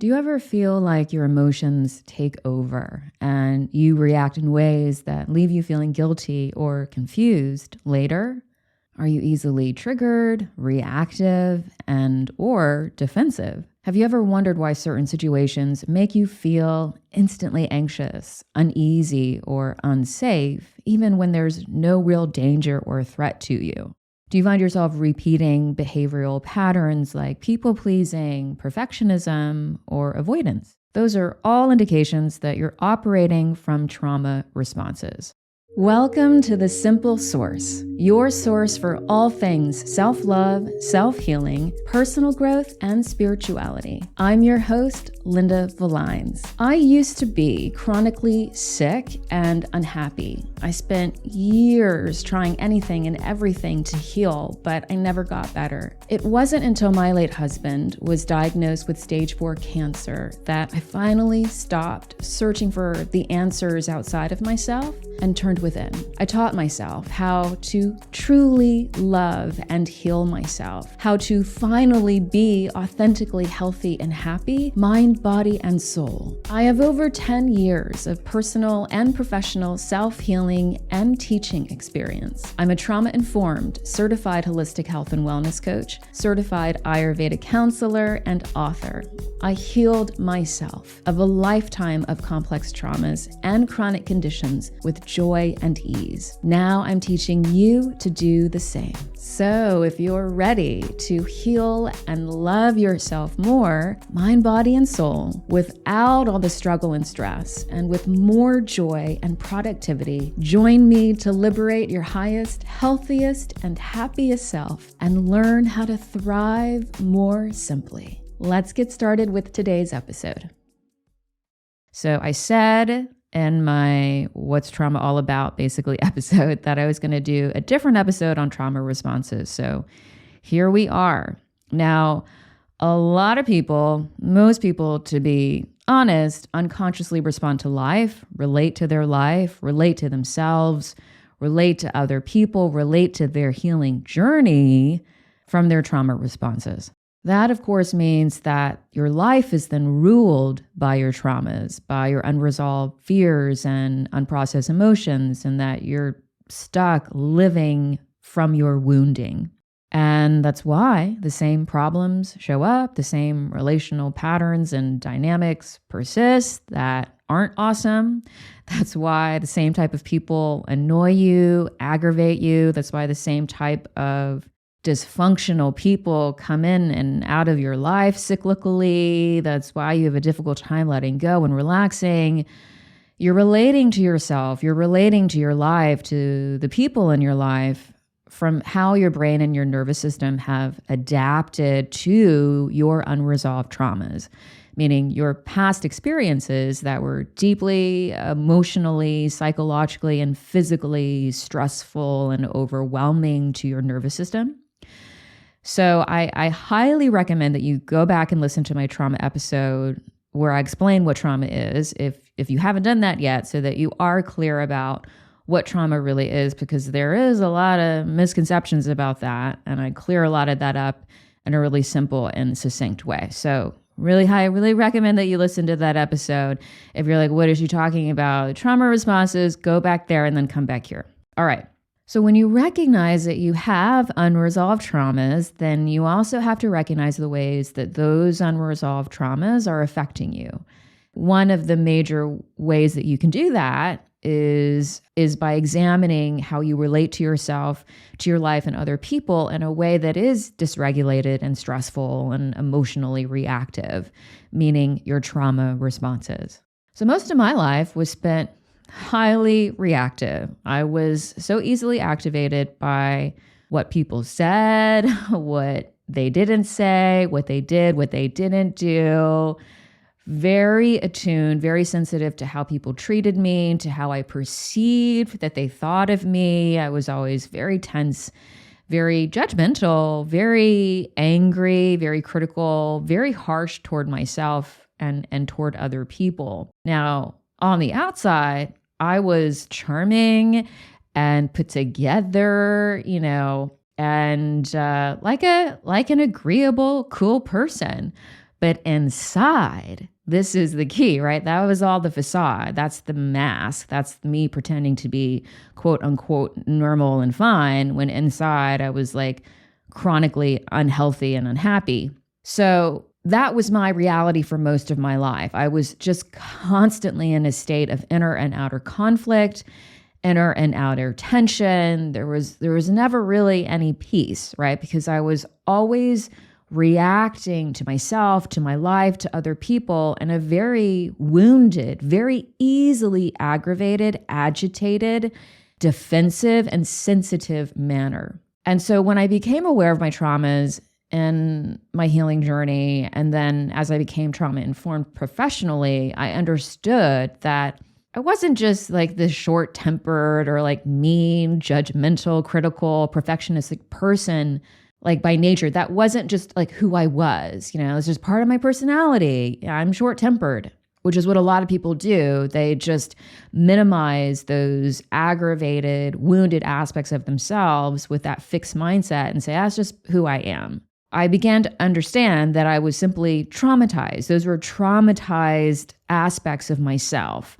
Do you ever feel like your emotions take over and you react in ways that leave you feeling guilty or confused later? Are you easily triggered, reactive, and or defensive? Have you ever wondered why certain situations make you feel instantly anxious, uneasy, or unsafe, even when there's no real danger or threat to you? Do you find yourself repeating behavioral patterns like people-pleasing, perfectionism, or avoidance? Those are all indications that you're operating from trauma responses. Welcome to The Simple Source, your source for all things self-love, self-healing, personal growth, and spirituality. I'm your host, Linda Valines. I used to be chronically sick and unhappy. I spent years trying anything and everything to heal, but I never got better. It wasn't until my late husband was diagnosed with stage 4 cancer that I finally stopped searching for the answers outside of myself and turned within. I taught myself how to truly love and heal myself, how to finally be authentically healthy and happy, mind, body, and soul. I have over 10 years of personal and professional self-healing and teaching experience. I'm a trauma-informed, certified holistic health and wellness coach, certified Ayurveda counselor, and author. I healed myself of a lifetime of complex traumas and chronic conditions with joy and ease. Now I'm teaching you to do the same. So if you're ready to heal and love yourself more, mind, body, and soul, without all the struggle and stress, and with more joy and productivity, join me to liberate your highest, healthiest, and happiest self and learn how to thrive more simply. Let's get started with today's episode. So I said in my What's Trauma All About basically episode that I was going to do a different episode on trauma responses. So here we are. Now, a lot of people, most people to be honest, unconsciously respond to life, relate to their life, relate to themselves, relate to other people, relate to their healing journey from their trauma responses. That, of course, means that your life is then ruled by your traumas, by your unresolved fears and unprocessed emotions, and that you're stuck living from your wounding. And that's why the same problems show up, the same relational patterns and dynamics persist that aren't awesome. That's why the same type of people annoy you, aggravate you. That's why the same type of dysfunctional people come in and out of your life cyclically. That's why you have a difficult time letting go and relaxing. You're relating to yourself. You're relating to your life, to the people in your life from how your brain and your nervous system have adapted to your unresolved traumas, meaning your past experiences that were deeply emotionally, psychologically, and physically stressful and overwhelming to your nervous system. So I highly recommend that you go back and listen to my trauma episode where I explain what trauma is, if you haven't done that yet, so that you are clear about what trauma really is, because there is a lot of misconceptions about that, and I clear a lot of that up in a really simple and succinct way. So really recommend that you listen to that episode. If you're like, what is she talking about? Trauma responses, go back there and then come back here. All right. So when you recognize that you have unresolved traumas, then you also have to recognize the ways that those unresolved traumas are affecting you. One of the major ways that you can do that is by examining how you relate to yourself, to your life, and other people in a way that is dysregulated and stressful and emotionally reactive, meaning your trauma responses. So most of my life was spent highly reactive. I was so easily activated by what people said, what they didn't say, what they did, what they didn't do. Very attuned, very sensitive to how people treated me, to how I perceived that they thought of me. I was always very tense, very judgmental, very angry, very critical, very harsh toward myself and toward other people. Now, on the outside, I was charming and put together, and like an agreeable, cool person. But inside, this is the key, right? That was all the facade. That's the mask. That's me pretending to be quote unquote normal and fine when inside I was like chronically unhealthy and unhappy. So that was my reality for most of my life. I was just constantly in a state of inner and outer conflict, inner and outer tension. There was never really any peace, right? Because I was always reacting to myself, to my life, to other people in a very wounded, very easily aggravated, agitated, defensive, and sensitive manner. And so when I became aware of my traumas in my healing journey, and then as I became trauma-informed professionally, I understood that I wasn't just like this short-tempered or like mean, judgmental, critical, perfectionistic person like by nature. That wasn't just like who I was, it's just part of my personality. I'm short-tempered, which is what a lot of people do. They just minimize those aggravated, wounded aspects of themselves with that fixed mindset and say, that's just who I am. I began to understand that I was simply traumatized. Those were traumatized aspects of myself.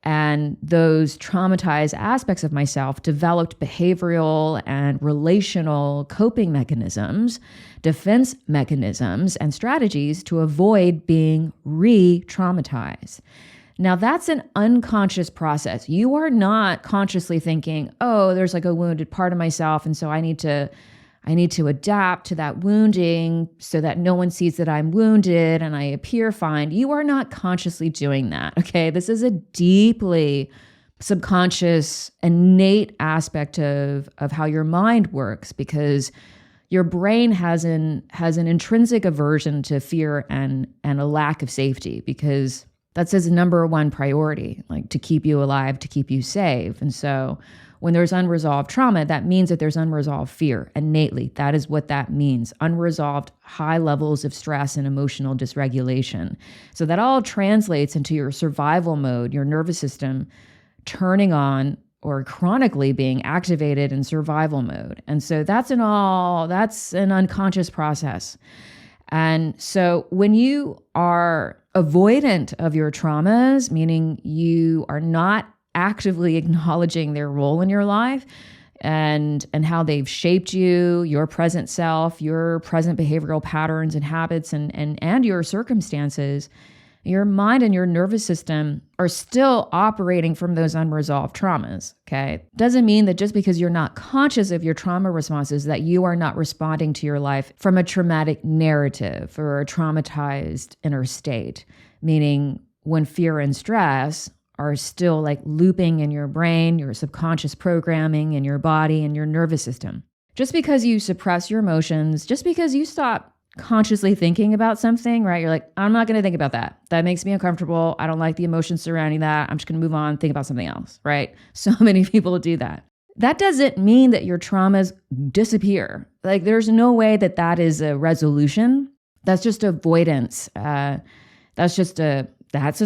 And those traumatized aspects of myself developed behavioral and relational coping mechanisms, defense mechanisms, and strategies to avoid being re-traumatized. Now, that's an unconscious process. You are not consciously thinking, oh, there's like a wounded part of myself, and so I need to adapt to that wounding so that no one sees that I'm wounded and I appear fine. You are not consciously doing that, okay? This is a deeply subconscious, innate aspect of how your mind works, because your brain has an intrinsic aversion to fear and a lack of safety, because that's its number one priority, like to keep you alive, to keep you safe. And so when there's unresolved trauma, that means that there's unresolved fear. Innately, that is what that means. Unresolved high levels of stress and emotional dysregulation. So that all translates into your survival mode, your nervous system turning on or chronically being activated in survival mode. And so that's an unconscious process. And so when you are avoidant of your traumas, meaning you are not actively acknowledging their role in your life and how they've shaped you, your present self, your present behavioral patterns and habits and your circumstances, your mind and your nervous system are still operating from those unresolved traumas, okay? Doesn't mean that just because you're not conscious of your trauma responses that you are not responding to your life from a traumatic narrative or a traumatized inner state, meaning when fear and stress are still like looping in your brain, your subconscious programming in your body and your nervous system. Just because you suppress your emotions, just because you stop consciously thinking about something, right? You're like, I'm not going to think about that. That makes me uncomfortable. I don't like the emotions surrounding that. I'm just going to move on, think about something else, right? So many people do that. That doesn't mean that your traumas disappear. Like there's no way that is a resolution. That's just avoidance. That's a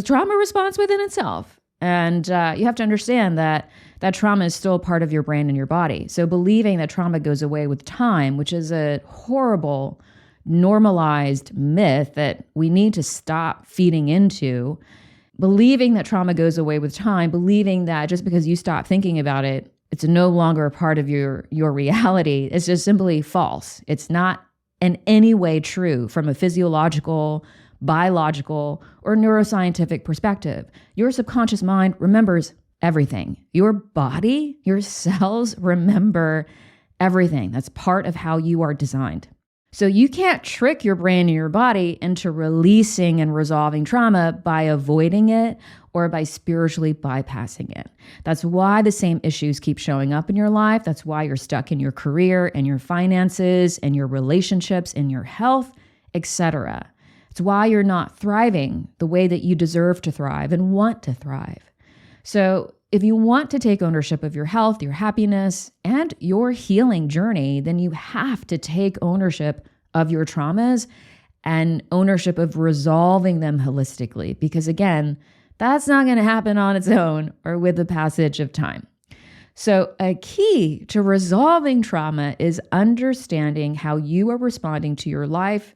trauma response within itself. And you have to understand that trauma is still part of your brain and your body. So believing that trauma goes away with time, which is a horrible, normalized myth that we need to stop feeding into, believing that trauma goes away with time, believing that just because you stop thinking about it, it's no longer a part of your reality, is just simply false. It's not in any way true from a physiological, biological, or neuroscientific perspective. Your subconscious mind remembers everything. Your body, your cells remember everything. That's part of how you are designed. So you can't trick your brain and your body into releasing and resolving trauma by avoiding it or by spiritually bypassing it. That's why the same issues keep showing up in your life. That's why you're stuck in your career and your finances and your relationships and your health, etc. It's why you're not thriving the way that you deserve to thrive and want to thrive. So if you want to take ownership of your health, your happiness, and your healing journey, then you have to take ownership of your traumas and ownership of resolving them holistically. Because again, that's not going to happen on its own or with the passage of time. So a key to resolving trauma is understanding how you are responding to your life,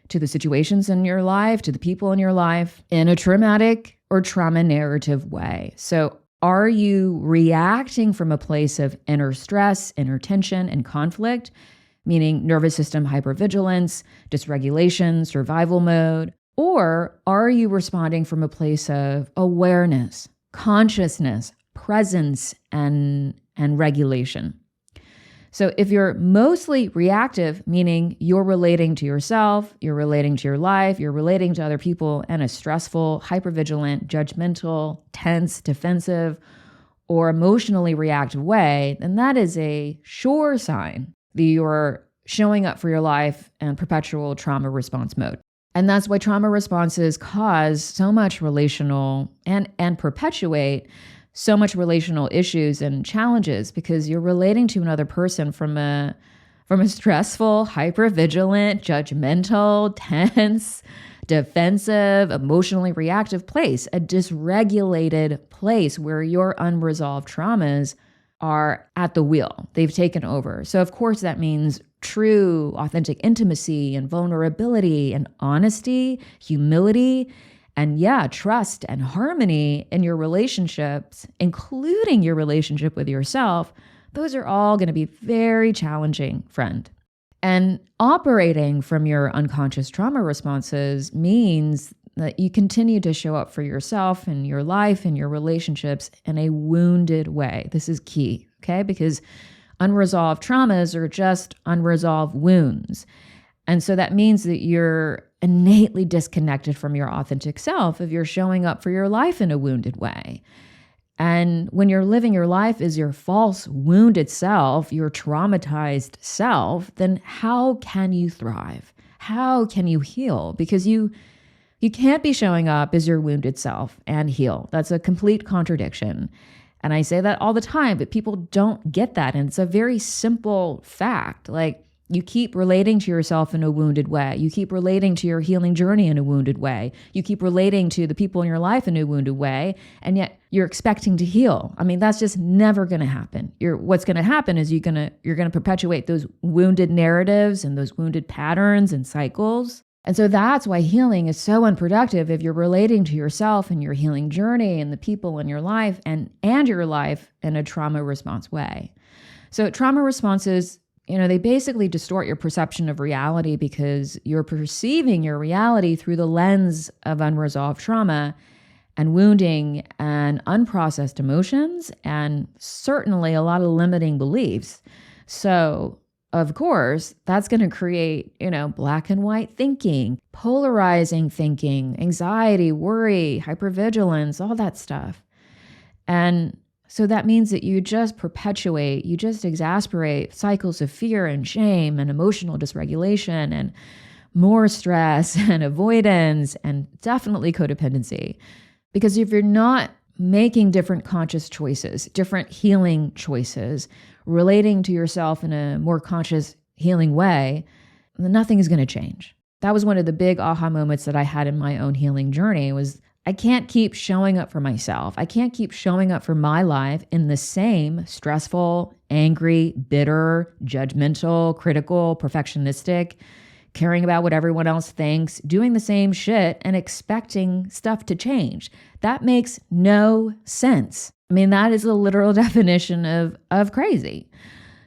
to the situations in your life, to the people in your life in a traumatic or trauma narrative way. So are you reacting from a place of inner stress, inner tension, and conflict, meaning nervous system hypervigilance, dysregulation, survival mode? Or are you responding from a place of awareness, consciousness, presence, and regulation? So if you're mostly reactive, meaning you're relating to yourself, you're relating to your life, you're relating to other people in a stressful, hypervigilant, judgmental, tense, defensive, or emotionally reactive way, then that is a sure sign that you're showing up for your life in perpetual trauma response mode. And that's why trauma responses cause so much relational and perpetuate so much relational issues and challenges, because you're relating to another person from a stressful, hypervigilant, judgmental, tense, defensive, emotionally reactive place, a dysregulated place where your unresolved traumas are at the wheel. They've taken over. So of course that means true, authentic intimacy and vulnerability and honesty, humility, and trust and harmony in your relationships, including your relationship with yourself. Those are all going to be very challenging, friend. And operating from your unconscious trauma responses means that you continue to show up for yourself and your life and your relationships in a wounded way. This is key, okay? Because unresolved traumas are just unresolved wounds. And so that means that you're innately disconnected from your authentic self if you're showing up for your life in a wounded way. And when you're living your life as your false, wounded self, your traumatized self, then how can you thrive? How can you heal? Because you can't be showing up as your wounded self and heal. That's a complete contradiction. And I say that all the time, but people don't get that. And it's a very simple fact. Like, you keep relating to yourself in a wounded way. You keep relating to your healing journey in a wounded way. You keep relating to the people in your life in a wounded way, and yet you're expecting to heal. I mean, that's just never going to happen. What's going to happen is you're going to perpetuate those wounded narratives and those wounded patterns and cycles. And so that's why healing is so unproductive if you're relating to yourself and your healing journey and the people in your life and your life in a trauma response way. So trauma responses, they basically distort your perception of reality because you're perceiving your reality through the lens of unresolved trauma and wounding and unprocessed emotions, and certainly a lot of limiting beliefs. So, of course, that's going to create, black and white thinking, polarizing thinking, anxiety, worry, hypervigilance, all that stuff. And so that means that you just exasperate cycles of fear and shame and emotional dysregulation and more stress and avoidance and definitely codependency. Because if you're not making different conscious choices, different healing choices, relating to yourself in a more conscious healing way, then nothing is going to change. That was one of the big aha moments that I had in my own healing journey was I can't keep showing up for myself. I can't keep showing up for my life in the same stressful, angry, bitter, judgmental, critical, perfectionistic, caring about what everyone else thinks, doing the same shit and expecting stuff to change. That makes no sense. I mean, that is the literal definition of crazy,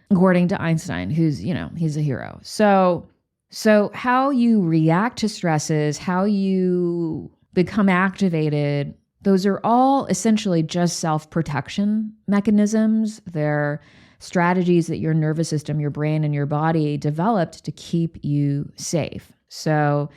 according to Einstein, who's, he's a hero. So how you react to stresses, how you become activated, those are all essentially just self-protection mechanisms. They're strategies that your nervous system, your brain, and your body developed to keep you safe. So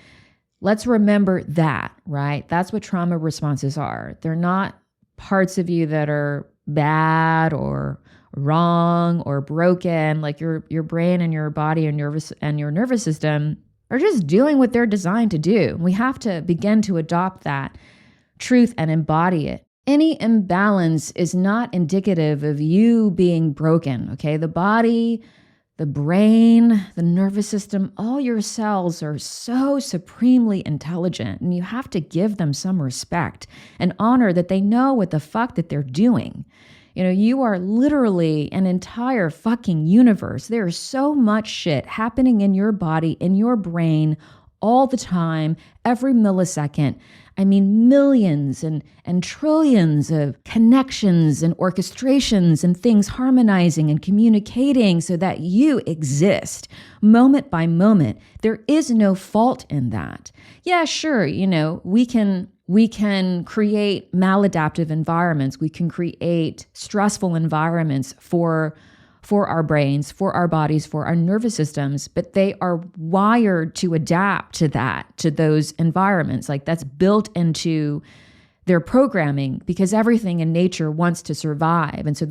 let's remember that, right? That's what trauma responses are. They're not parts of you that are bad or wrong or broken. Like your brain and your body and your nervous system are just doing what they're designed to do. We have to begin to adopt that truth and embody it. Any imbalance is not indicative of you being broken, okay? The body, the brain, the nervous system, all your cells are so supremely intelligent, and you have to give them some respect and honor that they know what the fuck that they're doing. You are literally an entire fucking universe. There is so much shit happening in your body, in your brain, all the time, every millisecond. I mean, millions and trillions of connections and orchestrations and things harmonizing and communicating so that you exist moment by moment. There is no fault in that. Yeah, sure, we can create maladaptive environments. We can create stressful environments for our brains, for our bodies, for our nervous systems, but they are wired to adapt to those environments. Like that's built into their programming because everything in nature wants to survive. And so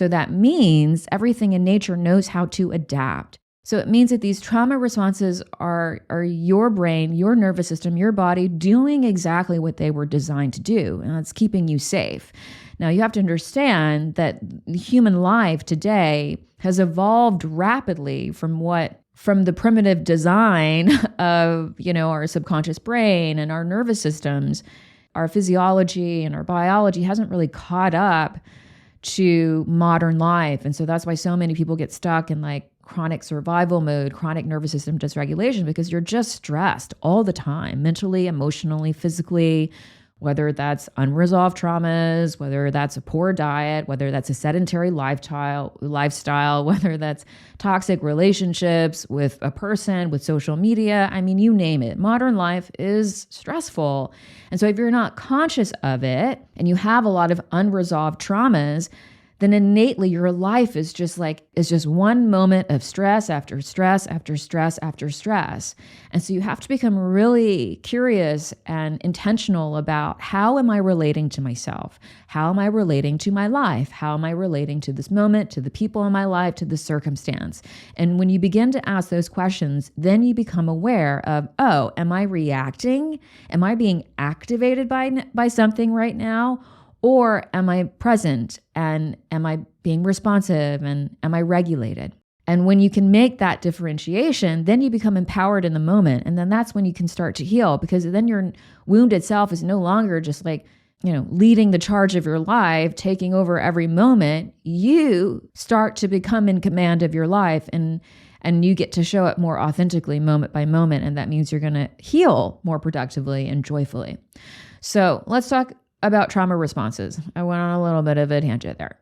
that means everything in nature knows how to adapt. So it means that these trauma responses are your brain, your nervous system, your body doing exactly what they were designed to do, and that's keeping you safe. Now, you have to understand that human life today has evolved rapidly from the primitive design of, our subconscious brain and our nervous systems. Our physiology and our biology hasn't really caught up to modern life. And so that's why so many people get stuck in like chronic survival mode, chronic nervous system dysregulation, because you're just stressed all the time, mentally, emotionally, physically, whether that's unresolved traumas, whether that's a poor diet, whether that's a sedentary lifestyle, whether that's toxic relationships with a person, with social media. I mean, you name it. Modern life is stressful. And so if you're not conscious of it and you have a lot of unresolved traumas, then innately your life is just one moment of stress after stress after stress after stress. And so you have to become really curious and intentional about how am I relating to myself? How am I relating to my life? How am I relating to this moment, to the people in my life, to the circumstance? And when you begin to ask those questions, then you become aware of, oh, am I reacting? Am I being activated by something right now? Or am I present and am I being responsive and am I regulated? And when you can make that differentiation, then you become empowered in the moment. And then that's when you can start to heal, because then your wounded self is no longer just like, leading the charge of your life, taking over every moment. You start to become in command of your life and you get to show up more authentically moment by moment. And that means you're going to heal more productively and joyfully. So let's talk about trauma responses. I went on a little bit of a tangent there.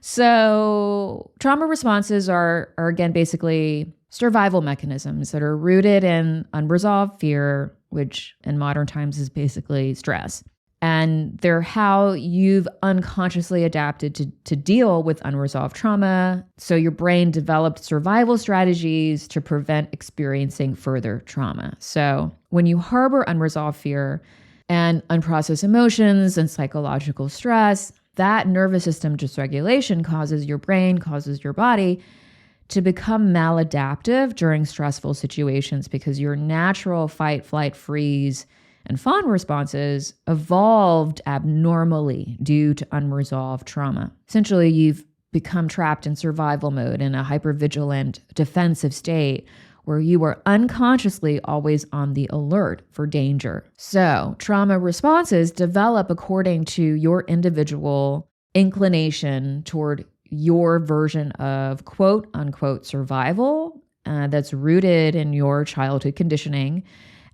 So trauma responses are again, basically survival mechanisms that are rooted in unresolved fear, which in modern times is basically stress. And they're how you've unconsciously adapted to deal with unresolved trauma. So your brain developed survival strategies to prevent experiencing further trauma. So when you harbor unresolved fear and unprocessed emotions and psychological stress, that nervous system dysregulation causes your brain, causes your body to become maladaptive during stressful situations because your natural fight, flight, freeze, and fawn responses evolved abnormally due to unresolved trauma. Essentially, you've become trapped in survival mode in a hypervigilant defensive state where you are unconsciously always on the alert for danger. So trauma responses develop according to your individual inclination toward your version of quote unquote survival that's rooted in your childhood conditioning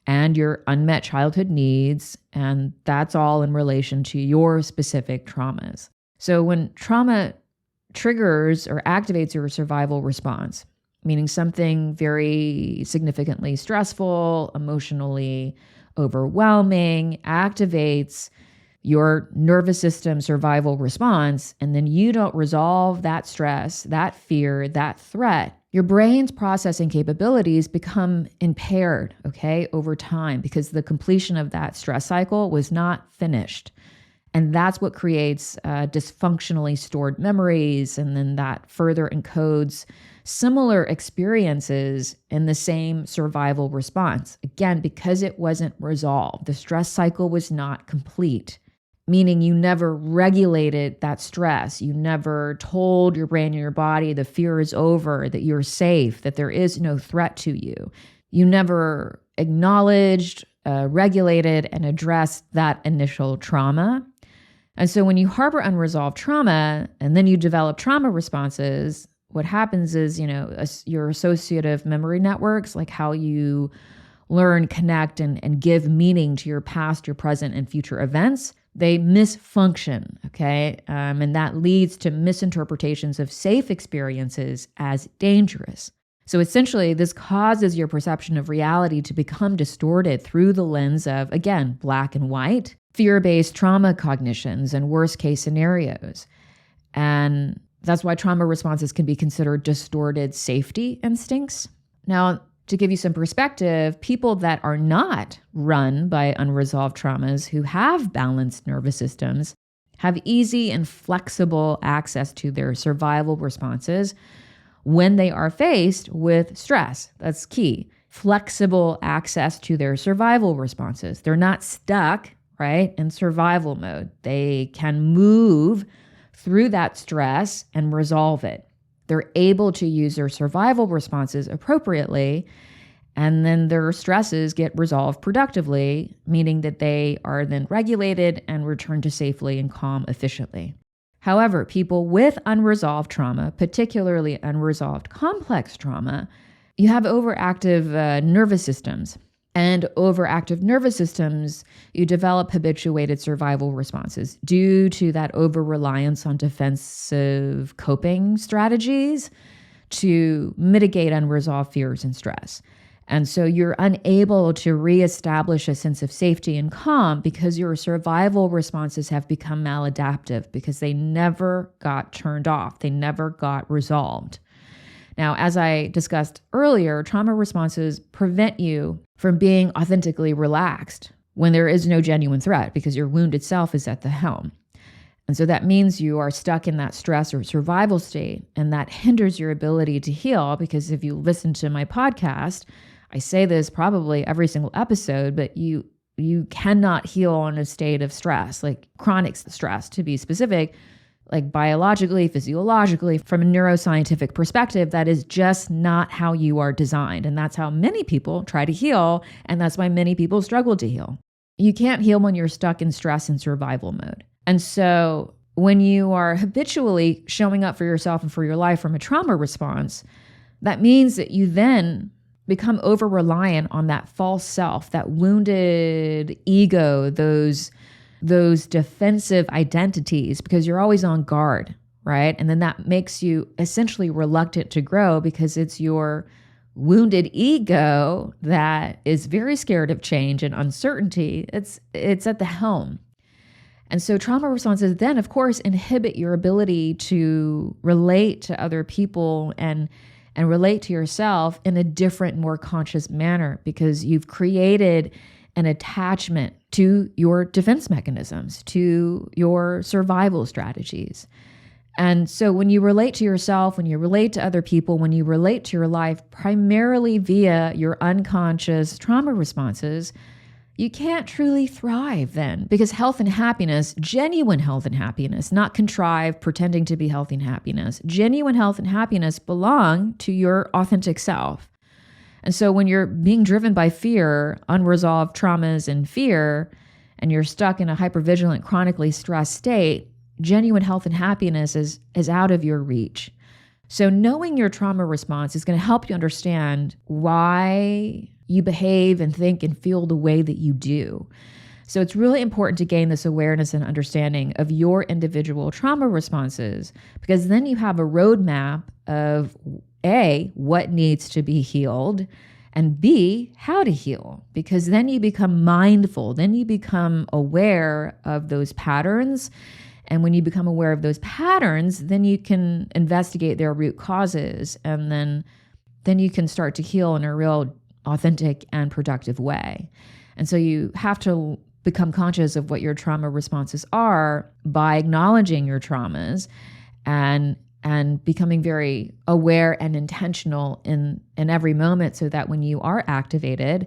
and your unmet childhood needs. And that's all in relation to your specific traumas. So when trauma triggers or activates your survival response, meaning something very significantly stressful, emotionally overwhelming, activates your nervous system survival response, and then you don't resolve that stress, that fear, that threat, your brain's processing capabilities become impaired, over time, because the completion of that stress cycle was not finished. And that's what creates dysfunctionally stored memories. And then that further encodes similar experiences in the same survival response. Again, because it wasn't resolved, the stress cycle was not complete, meaning you never regulated that stress. You never told your brain and your body the fear is over, that you're safe, that there is no threat to you. You never acknowledged, regulated, and addressed that initial trauma. And so when you harbor unresolved trauma and then you develop trauma responses, what happens is, your associative memory networks, like how you learn, connect, and give meaning to your past, your present, and future events, they misfunction, okay? And that leads to misinterpretations of safe experiences as dangerous. So essentially, this causes your perception of reality to become distorted through the lens of, again, black and white, fear-based trauma cognitions, and worst-case scenarios. And that's why trauma responses can be considered distorted safety instincts. Now, to give you some perspective, people that are not run by unresolved traumas, who have balanced nervous systems, have easy and flexible access to their survival responses when they are faced with stress. That's key. Flexible access to their survival responses. They're not stuck, right, in survival mode. They can move through that stress and resolve it. They're able to use their survival responses appropriately, and then their stresses get resolved productively, meaning that they are then regulated and return to safely and calm efficiently. However, people with unresolved trauma, particularly unresolved complex trauma, you have overactive nervous systems. And overactive nervous systems, you develop habituated survival responses due to that over-reliance on defensive coping strategies to mitigate unresolved fears and stress. And so you're unable to reestablish a sense of safety and calm because your survival responses have become maladaptive because they never got turned off. They never got resolved. Now, as I discussed earlier, trauma responses prevent you from being authentically relaxed when there is no genuine threat because your wounded self is at the helm. And so that means you are stuck in that stress or survival state, and that hinders your ability to heal because if you listen to my podcast, I say this probably every single episode, but you cannot heal in a state of stress, like chronic stress to be specific, like biologically, physiologically, from a neuroscientific perspective. That is just not how you are designed. And that's how many people try to heal. And that's why many people struggle to heal. You can't heal when you're stuck in stress and survival mode. And so when you are habitually showing up for yourself and for your life from a trauma response, that means that you then become over-reliant on that false self, that wounded ego, those defensive identities, because you're always on guard, right? And then that makes you essentially reluctant to grow because it's your wounded ego that is very scared of change and uncertainty. It's at the helm. And so trauma responses then, of course, inhibit your ability to relate to other people and relate to yourself in a different, more conscious manner because you've created an attachment to your defense mechanisms, to your survival strategies. And so when you relate to yourself, when you relate to other people, when you relate to your life primarily via your unconscious trauma responses, you can't truly thrive then because health and happiness, genuine health and happiness, not contrived, pretending to be healthy and happiness, genuine health and happiness belong to your authentic self. And so when you're being driven by fear, unresolved traumas and fear, and you're stuck in a hypervigilant, chronically stressed state, genuine health and happiness is out of your reach. So knowing your trauma response is going to help you understand why you behave and think and feel the way that you do. So it's really important to gain this awareness and understanding of your individual trauma responses, because then you have a roadmap of A, what needs to be healed, and B, how to heal, because then you become mindful, then you become aware of those patterns. And when you become aware of those patterns, then you can investigate their root causes, and then you can start to heal in a real authentic and productive way. And so you have to become conscious of what your trauma responses are by acknowledging your traumas and becoming very aware and intentional in every moment so that when you are activated,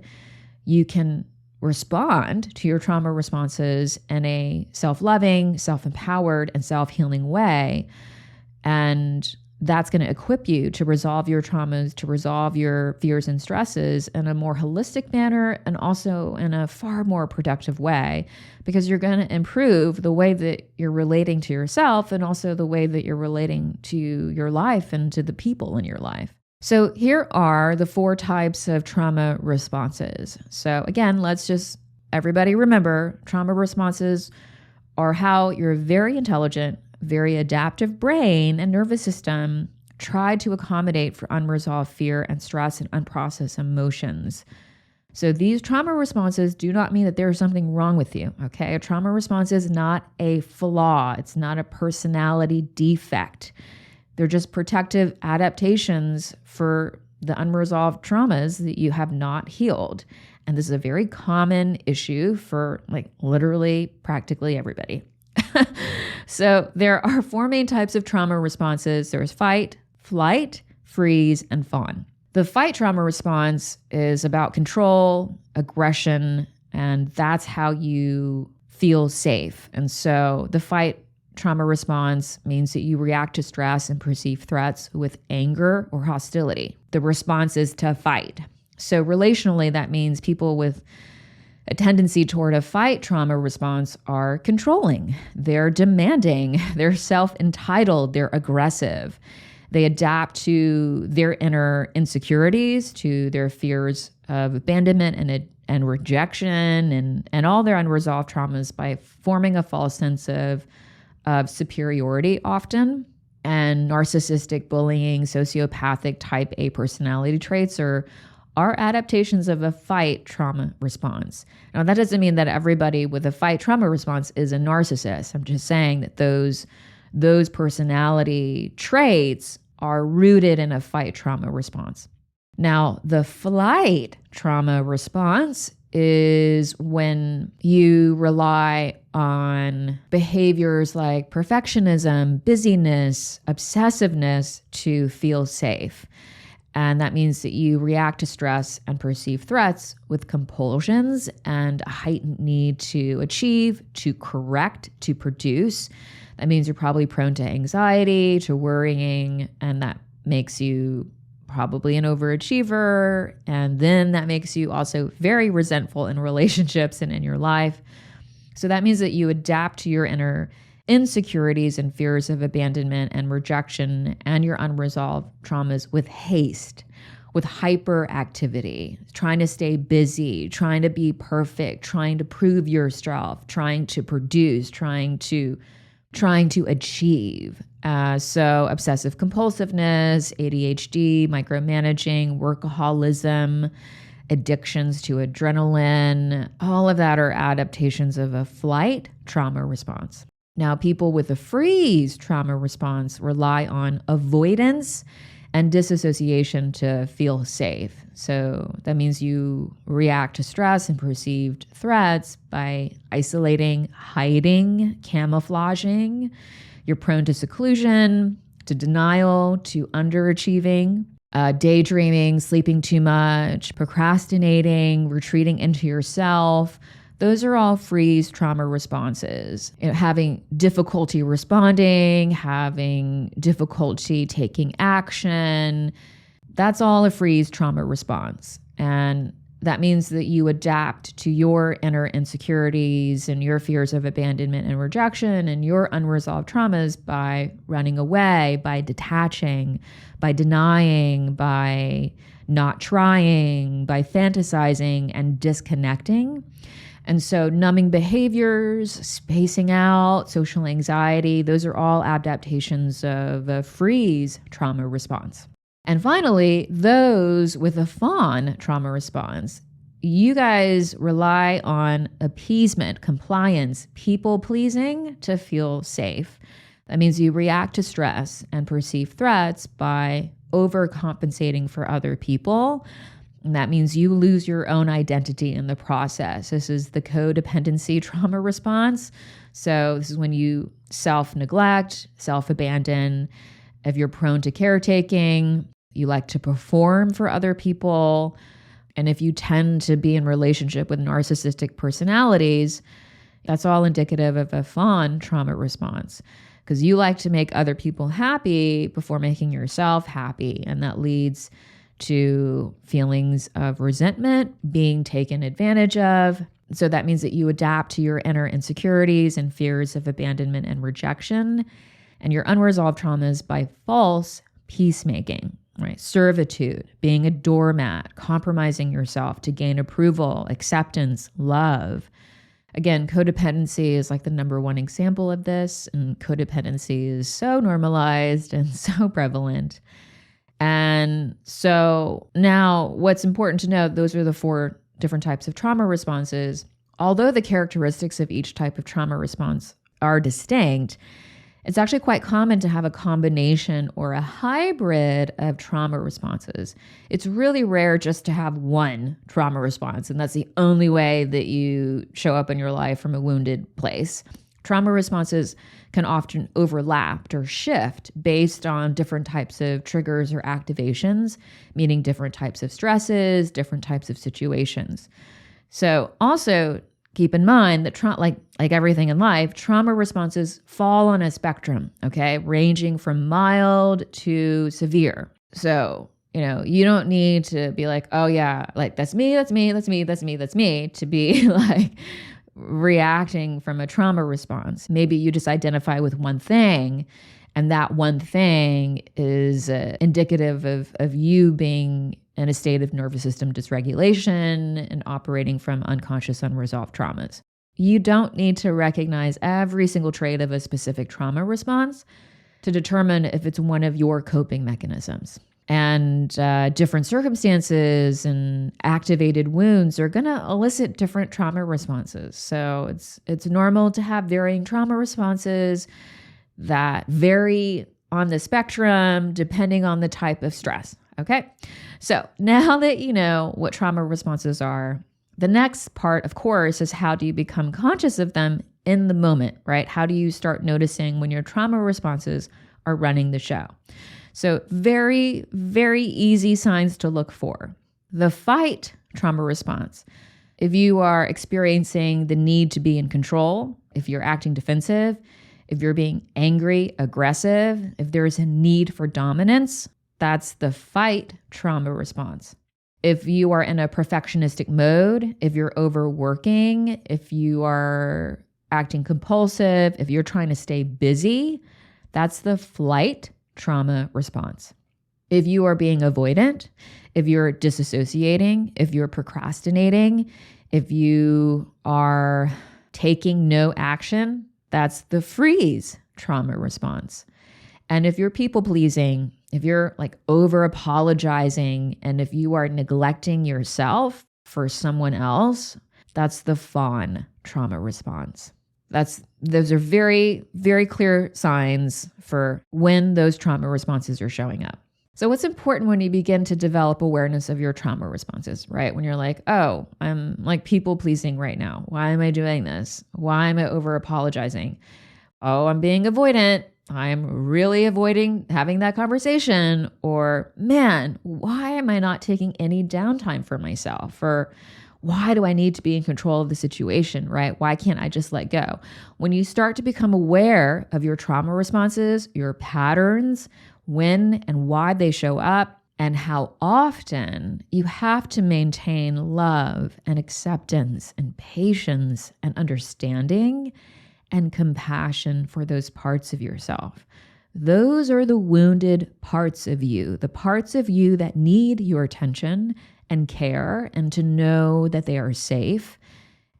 you can respond to your trauma responses in a self-loving, self-empowered, and self-healing way. And that's going to equip you to resolve your traumas, to resolve your fears and stresses in a more holistic manner and also in a far more productive way, because you're going to improve the way that you're relating to yourself and also the way that you're relating to your life and to the people in your life. So here are the 4 types of trauma responses. So again, everybody remember, trauma responses are how your very intelligent, very adaptive brain and nervous system try to accommodate for unresolved fear and stress and unprocessed emotions. So these trauma responses do not mean that there's something wrong with you, okay? A trauma response is not a flaw. It's not a personality defect. They're just protective adaptations for the unresolved traumas that you have not healed. And this is a very common issue for literally practically everybody. So there are 4 main types of trauma responses. There's fight, flight, freeze, and fawn. The fight trauma response is about control, aggression, and that's how you feel safe. And so the fight trauma response means that you react to stress and perceived threats with anger or hostility. The response is to fight. So relationally, that means people with a tendency toward a fight trauma response are controlling, they're demanding, they're self-entitled, they're aggressive. They adapt to their inner insecurities, to their fears of abandonment and rejection and all their unresolved traumas by forming a false sense of superiority often. And narcissistic, bullying, sociopathic type A personality traits are adaptations of a fight trauma response. Now, that doesn't mean that everybody with a fight trauma response is a narcissist. I'm just saying that those personality traits are rooted in a fight trauma response. Now, the flight trauma response is when you rely on behaviors like perfectionism, busyness, obsessiveness to feel safe. And that means that you react to stress and perceived threats with compulsions and a heightened need to achieve, to correct, to produce. That means you're probably prone to anxiety, to worrying, and that makes you probably an overachiever. And then that makes you also very resentful in relationships and in your life. So that means that you adapt to your inner insecurities and fears of abandonment and rejection and your unresolved traumas with haste, with hyperactivity, trying to stay busy, trying to be perfect, trying to prove yourself, trying to produce, trying to achieve. So obsessive compulsiveness, ADHD, micromanaging, workaholism, addictions to adrenaline, all of that are adaptations of a flight trauma response. Now, people with a freeze trauma response rely on avoidance and disassociation to feel safe. So that means you react to stress and perceived threats by isolating, hiding, camouflaging. You're prone to seclusion, to denial, to underachieving, daydreaming, sleeping too much, procrastinating, retreating into yourself. Those are all freeze trauma responses. Having difficulty responding, having difficulty taking action, that's all a freeze trauma response. And that means that you adapt to your inner insecurities and your fears of abandonment and rejection and your unresolved traumas by running away, by detaching, by denying, by not trying, by fantasizing and disconnecting. And so numbing behaviors, spacing out, social anxiety, those are all adaptations of a freeze trauma response. And finally, those with a fawn trauma response, you guys rely on appeasement, compliance, people pleasing to feel safe. That means you react to stress and perceived threats by overcompensating for other people. And that means you lose your own identity in the process. This is the codependency trauma response. So this is when you self-neglect, self-abandon. If you're prone to caretaking, you like to perform for other people. And if you tend to be in relationship with narcissistic personalities, that's all indicative of a fawn trauma response, because you like to make other people happy before making yourself happy. And that leads to feelings of resentment, being taken advantage of. So that means that you adapt to your inner insecurities and fears of abandonment and rejection and your unresolved traumas by false peacemaking. right? Servitude, being a doormat, compromising yourself to gain approval, acceptance, love. Again, codependency is like the number one example of this, and codependency is so normalized and so prevalent. And so now what's important to know, those are the 4 different types of trauma responses. Although the characteristics of each type of trauma response are distinct, it's actually quite common to have a combination or a hybrid of trauma responses. It's really rare just to have one trauma response, and that's the only way that you show up in your life from a wounded place. Trauma responses can often overlap or shift based on different types of triggers or activations, meaning different types of stresses, different types of situations. So also keep in mind that like everything in life, trauma responses fall on a spectrum, okay, ranging from mild to severe. So, you don't need to be like, oh yeah, like that's me, to be like reacting from a trauma response. Maybe you just identify with one thing, and that one thing is indicative of you being in a state of nervous system dysregulation and operating from unconscious, unresolved traumas. You don't need to recognize every single trait of a specific trauma response to determine if it's one of your coping mechanisms. And different circumstances and activated wounds are going to elicit different trauma responses. So it's normal to have varying trauma responses that vary on the spectrum depending on the type of stress. Okay, so now that you know what trauma responses are, the next part, of course, is how do you become conscious of them in the moment, right? How do you start noticing when your trauma responses are running the show? So very, very easy signs to look for. The fight trauma response. If you are experiencing the need to be in control, if you're acting defensive, if you're being angry, aggressive, if there's a need for dominance, that's the fight trauma response. If you are in a perfectionistic mode, if you're overworking, if you are acting compulsive, if you're trying to stay busy, that's the flight trauma response. If you are being avoidant, if you're disassociating, if you're procrastinating, if you are taking no action, that's the freeze trauma response. And if you're people pleasing, if you're like over apologizing, and if you are neglecting yourself for someone else, that's the fawn trauma response. Those are very, very clear signs for when those trauma responses are showing up. So what's important when you begin to develop awareness of your trauma responses, right? When you're like, oh, I'm like people pleasing right now. Why am I doing this? Why am I over apologizing? Oh, I'm being avoidant. I'm really avoiding having that conversation. Or, man, why am I not taking any downtime for myself? Or why do I need to be in control of the situation, right? Why can't I just let go? When you start to become aware of your trauma responses, your patterns, when and why they show up, and how often you have to maintain love and acceptance and patience and understanding and compassion for those parts of yourself. Those are the wounded parts of you, the parts of you that need your attention and care and to know that they are safe.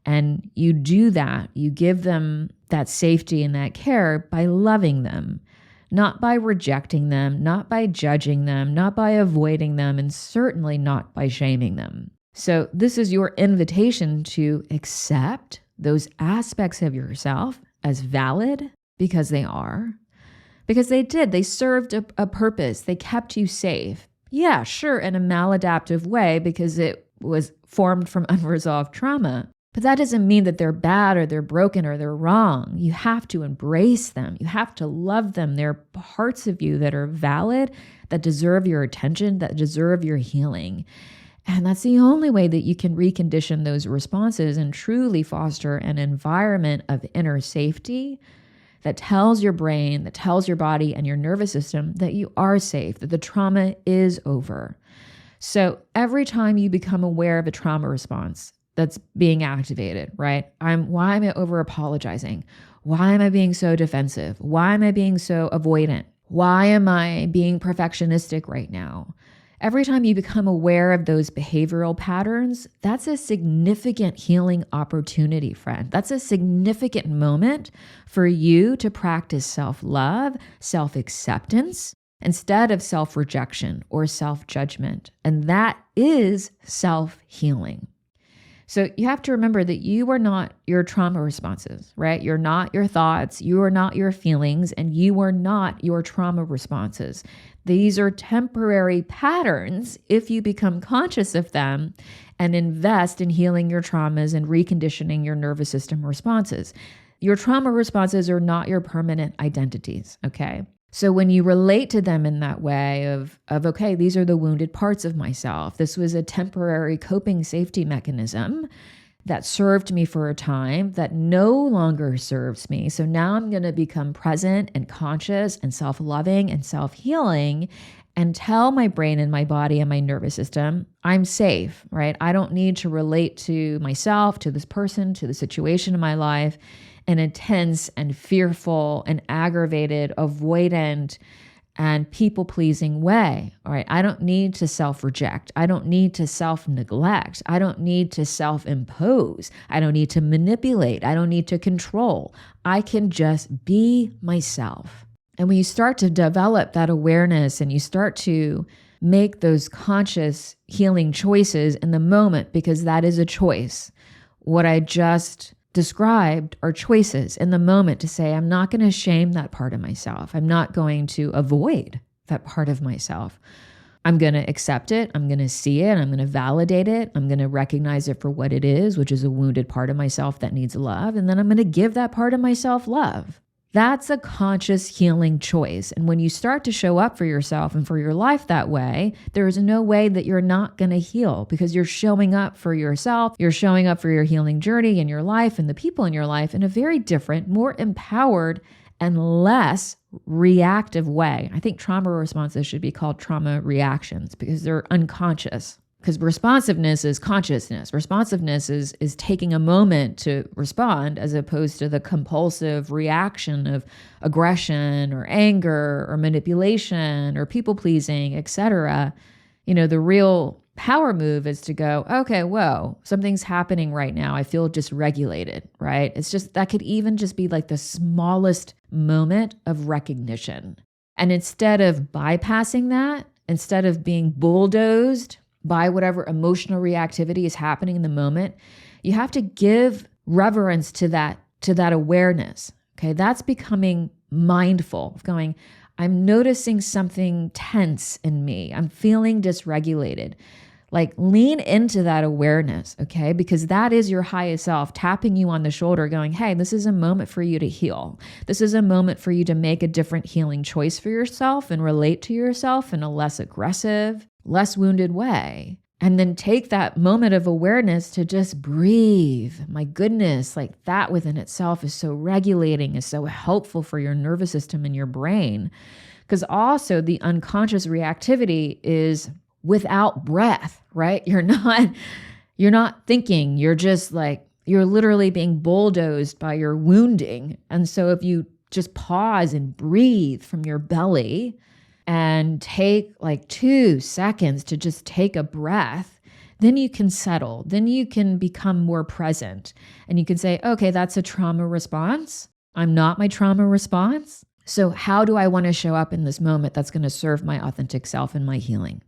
And you do that, you give them that safety and that care by loving them, not by rejecting them, not by judging them, not by avoiding them, and certainly not by shaming them. So this is your invitation to accept those aspects of yourself as valid because they are, because they served a purpose. They kept you safe. Yeah, sure, in a maladaptive way because it was formed from unresolved trauma. But that doesn't mean that they're bad or they're broken or they're wrong. You have to embrace them. You have to love them. They're parts of you that are valid, that deserve your attention, that deserve your healing. And that's the only way that you can recondition those responses and truly foster an environment of inner safety that tells your brain, that tells your body and your nervous system that you are safe, that the trauma is over. So every time you become aware of a trauma response that's being activated, right? Why am I over apologizing? Why am I being so defensive? Why am I being so avoidant? Why am I being perfectionistic right now? Every time you become aware of those behavioral patterns, that's a significant healing opportunity, friend. That's a significant moment for you to practice self-love, self-acceptance, instead of self-rejection or self-judgment. And that is self-healing. So you have to remember that you are not your trauma responses, right? You're not your thoughts, you are not your feelings, and you are not your trauma responses. These are temporary patterns if you become conscious of them and invest in healing your traumas and reconditioning your nervous system responses. Your trauma responses are not your permanent identities, okay? So when you relate to them in that way of okay, these are the wounded parts of myself. This was a temporary coping safety mechanism that served me for a time that no longer serves me. So now I'm going to become present and conscious and self-loving and self-healing and tell my brain and my body and my nervous system, I'm safe, right? I don't need to relate to myself, to this person, to the situation in my life in a tense and fearful and aggravated, avoidant, and people-pleasing way. All right. I don't need to self-reject. I don't need to self-neglect. I don't need to self-impose. I don't need to manipulate. I don't need to control. I can just be myself. And when you start to develop that awareness and you start to make those conscious healing choices in the moment, because that is a choice. What I just described are choices in the moment to say, I'm not going to shame that part of myself. I'm not going to avoid that part of myself. I'm going to accept it. I'm going to see it. I'm going to validate it. I'm going to recognize it for what it is, which is a wounded part of myself that needs love. And then I'm going to give that part of myself love. That's a conscious healing choice. And when you start to show up for yourself and for your life that way, there is no way that you're not going to heal, because you're showing up for yourself. You're showing up for your healing journey in your life and the people in your life in a very different, more empowered and less reactive way. I think trauma responses should be called trauma reactions because they're unconscious. Because responsiveness is consciousness. Responsiveness is taking a moment to respond, as opposed to the compulsive reaction of aggression or anger or manipulation or people-pleasing, etc. The real power move is to go, okay, whoa, something's happening right now. I feel dysregulated, right? It's just, that could even just be like the smallest moment of recognition. And instead of bypassing that, instead of being bulldozed by whatever emotional reactivity is happening in the moment, you have to give reverence to that awareness. Okay, that's becoming mindful of going, I'm noticing something tense in me. I'm feeling dysregulated. Like, lean into that awareness, okay? Because that is your highest self tapping you on the shoulder going, hey, this is a moment for you to heal. This is a moment for you to make a different healing choice for yourself and relate to yourself in a less aggressive, less wounded way. And then take that moment of awareness to just breathe. My goodness, like that within itself is so regulating, is so helpful for your nervous system and your brain. Because also the unconscious reactivity is without breath, right? You're not thinking, you're just like, you're literally being bulldozed by your wounding. And so if you just pause and breathe from your belly and take like 2 seconds to just take a breath, then you can settle. Then you can become more present. And you can say, okay, that's a trauma response. I'm not my trauma response. So how do I want to show up in this moment that's going to serve my authentic self and my healing?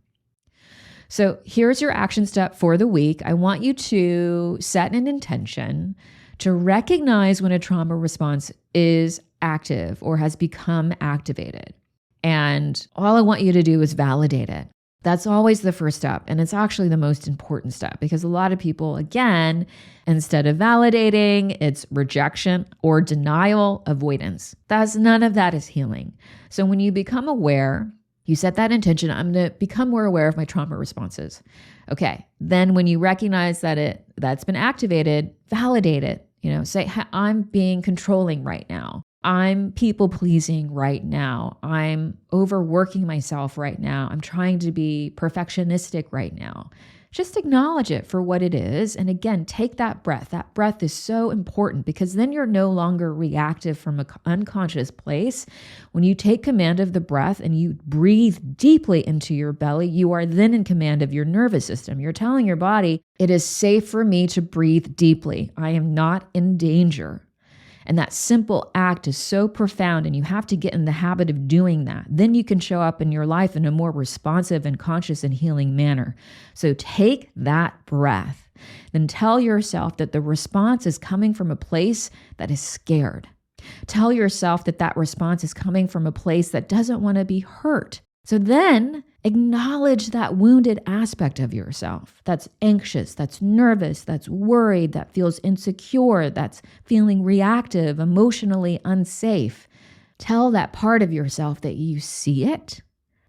So here's your action step for the week. I want you to set an intention to recognize when a trauma response is active or has become activated. And all I want you to do is validate it. That's always the first step. And it's actually the most important step, because a lot of people, again, instead of validating, it's rejection or denial, avoidance. None of that is healing. So when you become aware, you set that intention, I'm going to become more aware of my trauma responses. Okay. Then when you recognize that's been activated, validate it. Say, I'm being controlling right now. I'm people pleasing right now. I'm overworking myself right now. I'm trying to be perfectionistic right now. Just acknowledge it for what it is. And again, take that breath. That breath is so important because then you're no longer reactive from an unconscious place. When you take command of the breath and you breathe deeply into your belly, you are then in command of your nervous system. You're telling your body, it is safe for me to breathe deeply. I am not in danger. And that simple act is so profound, and you have to get in the habit of doing that. Then you can show up in your life in a more responsive and conscious and healing manner. So take that breath. Then tell yourself that the response is coming from a place that is scared. Tell yourself that that response is coming from a place that doesn't want to be hurt. So then acknowledge that wounded aspect of yourself that's anxious, that's nervous, that's worried, that feels insecure, that's feeling reactive, emotionally unsafe. Tell that part of yourself that you see it,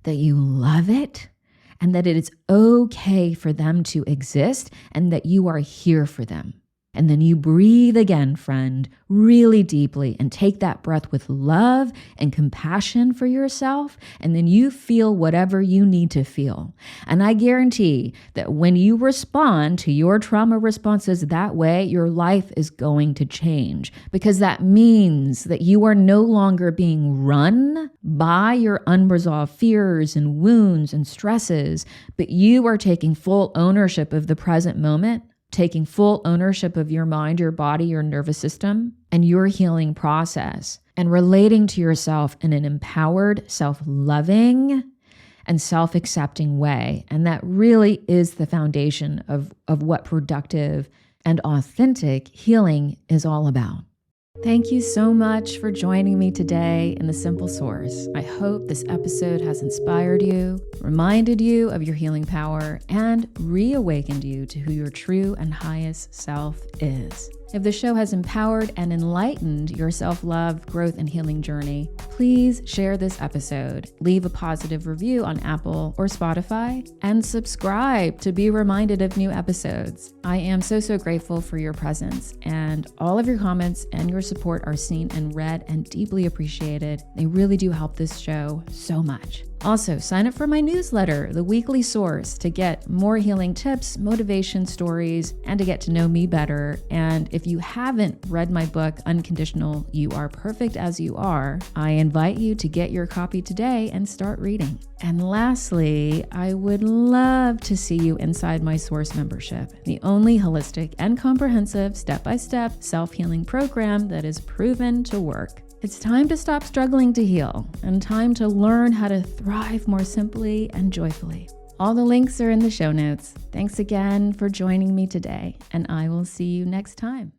that you love it, and that it is okay for them to exist and that you are here for them. And then you breathe again, friend, really deeply, and take that breath with love and compassion for yourself. And then you feel whatever you need to feel. And I guarantee that when you respond to your trauma responses that way, your life is going to change, because that means that you are no longer being run by your unresolved fears and wounds and stresses, but you are taking full ownership of the present moment, taking full ownership of your mind, your body, your nervous system, and your healing process, and relating to yourself in an empowered, self-loving, and self-accepting way. And that really is the foundation of what productive and authentic healing is all about. Thank you so much for joining me today in The Simple Source. I hope this episode has inspired you, reminded you of your healing power, and reawakened you to who your true and highest self is. If the show has empowered and enlightened your self-love, growth, and healing journey, please share this episode, leave a positive review on Apple or Spotify, and subscribe to be reminded of new episodes. I am so grateful for your presence, and all of your comments and your support are seen and read and deeply appreciated. They really do help this show so much. Also, sign up for my newsletter, The Weekly Source, to get more healing tips, motivation stories, and to get to know me better. And if you haven't read my book, Unconditional, You Are Perfect As You Are, I invite you to get your copy today and start reading. And lastly, I would love to see you inside my Source membership, the only holistic and comprehensive step-by-step self-healing program that is proven to work. It's time to stop struggling to heal and time to learn how to thrive more simply and joyfully. All the links are in the show notes. Thanks again for joining me today, and I will see you next time.